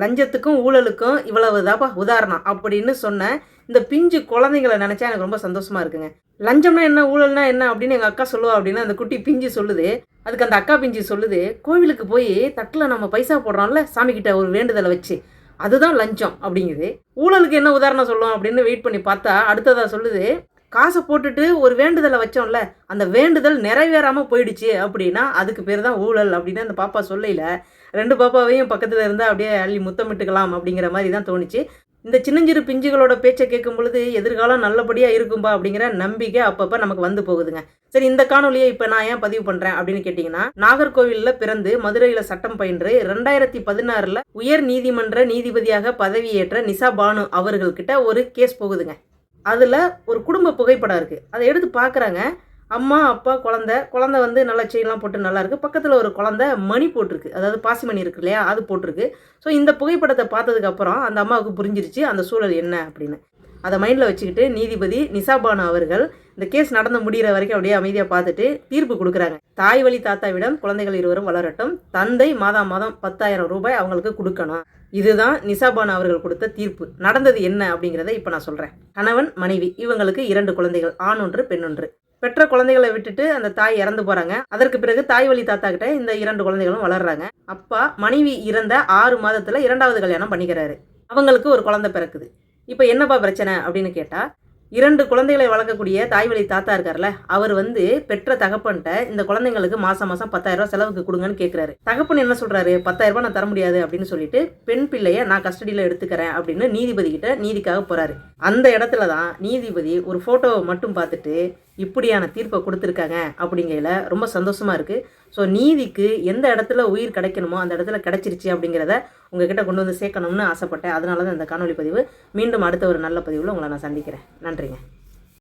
லஞ்சத்துக்கும் ஊழலுக்கும் இவ்வளவுதாப்பா உதாரணம் அப்படின்னு சொன்ன இந்த பிஞ்சு குழந்தைங்களை நினச்சா எனக்கு ரொம்ப சந்தோஷமாக இருக்குங்க. லஞ்சம்னா என்ன, ஊழல்னா என்ன அப்படின்னு எங்கள் அக்கா சொல்லுவா அப்படின்னு அந்த குட்டி பிஞ்சு சொல்லுது. அதுக்கு அந்த அக்கா பிஞ்சு சொல்லுது, கோவிலுக்கு போய் தட்டில் நம்ம பைசா போடுறோம்ல சாமிக்கிட்ட ஒரு வேண்டுதலை வச்சு, அதுதான் லஞ்சம் அப்படிங்குது. ஊழலுக்கு என்ன உதாரணம் சொல்லும் அப்படின்னு வெயிட் பண்ணி பார்த்தா அடுத்ததாக சொல்லுது, காசை போட்டுட்டு ஒரு வேண்டுதலை வச்சோம்ல, அந்த வேண்டுதல் நிறைவேறாமல் போயிடுச்சு அப்படின்னா அதுக்கு பேர் தான் ஊழல் அப்படின்னு அந்த பாப்பா சொல்லையில் 2 பாப்பாவையும் பக்கத்தில் இருந்தால் அப்படியே அள்ளி முத்தமிட்டுக்கலாம் அப்படிங்கிற மாதிரி தான் தோணுச்சு. இந்த சின்னஞ்சிறு பிஞ்சுகளோட பேச்சை கேட்கும் பொழுது எதிர்காலம் நல்லபடியாக இருக்கும்பா அப்படிங்கிற நம்பிக்கை அப்பப்போ நமக்கு வந்து போகுதுங்க. சரி, இந்த காணொலியை இப்போ நான் ஏன் பதிவு பண்ணுறேன் அப்படின்னு கேட்டிங்கன்னா, நாகர்கோவிலில் பிறந்து மதுரையில் சட்டம் பயின்று 2016 உயர் நீதிமன்ற நீதிபதியாக பதவியேற்ற நிசா பானு அவர்கள்கிட்ட ஒரு கேஸ் போகுதுங்க. அதில் ஒரு குடும்ப புகைப்படம் இருக்குது. அதை எடுத்து பார்க்குறாங்க. அம்மா, அப்பா, குழந்தை வந்து நல்லா செயின்லாம் போட்டு நல்லாயிருக்கு. பக்கத்தில் ஒரு குழந்தை மணி போட்டிருக்கு, அதாவது பாசி மணி இருக்கு இல்லையா, அது போட்டிருக்கு. ஸோ இந்த புகைப்படத்தை பார்த்ததுக்கப்புறம் அந்த அம்மாவுக்கு புரிஞ்சிருச்சு அந்த சூழல் என்ன அப்படின்னு. அதை மைண்டில் வச்சுக்கிட்டு நீதிபதி நிசா பானு அவர்கள் இந்த கேஸ் நடந்து முடிகிற வரைக்கும் அப்படியே அமைதியாக பார்த்துட்டு தீர்ப்பு கொடுக்குறாங்க. தாய் வழி தாத்தாவிடம் குழந்தைகள் இருவரும் வளரட்டும், தந்தை மாதம் 10,000 ரூபாய் அவங்களுக்கு கொடுக்கணும். இதுதான் நிசா பானு அவர்கள் கொடுத்த தீர்ப்பு. நடந்தது என்ன அப்படிங்கிறத இப்போ நான் சொல்கிறேன். கணவன் மனைவி இவங்களுக்கு 2 குழந்தைகள், ஆண் ஒன்று பெண் ஒன்று. பெற்ற குழந்தைகளை விட்டுட்டு அந்த தாய் இறந்து போகிறாங்க. அதற்கு பிறகு தாய் வழி தாத்தா கிட்ட இந்த 2 குழந்தைகளும் வளர்றாங்க. அப்பா மனைவி இறந்த 6 மாதத்தில் 2வது கல்யாணம் பண்ணிக்கிறாரு. அவங்களுக்கு ஒரு குழந்தை பிறக்குது. இப்போ என்னப்பா பிரச்சனை அப்படின்னு கேட்டால், 2 குழந்தைகளை வளர்க்கக்கூடிய தாய் வழி தாத்தா இருக்கார்ல, அவர் வந்து பெற்ற தகப்பன்ட்ட இந்த குழந்தைங்களுக்கு மாதம் 10,000 ரூபா செலவுக்கு கொடுங்கன்னு கேட்குறாரு. தகப்பன் என்ன சொல்கிறாரு, 10,000 ரூபா நான் தர முடியாது அப்படின்னு சொல்லிட்டு பெண் பிள்ளையை நான் கஸ்டடியில் எடுத்துக்கிறேன் அப்படின்னு நீதிபதி கிட்ட நீதிக்காக போகிறாரு. அந்த இடத்துல தான் நீதிபதி ஒரு ஃபோட்டோவை மட்டும் பார்த்துட்டு இப்படியான தீர்ப்பை கொடுத்துருக்காங்க அப்படிங்கையில் ரொம்ப சந்தோஷமாக இருக்குது. ஸோ நீதிக்கு எந்த இடத்துல உயிர் கிடைக்கணுமோ அந்த இடத்துல கிடைச்சிருச்சு அப்படிங்கிறத உங்ககிட்ட கொண்டு வந்து சேர்க்கணும்னு ஆசைப்பட்டேன். அதனால தான் இந்த காணொலி பதிவு. மீண்டும் அடுத்த ஒரு நல்ல பதிவில் உங்களை நான் சந்திக்கிறேன். நன்றிங்க.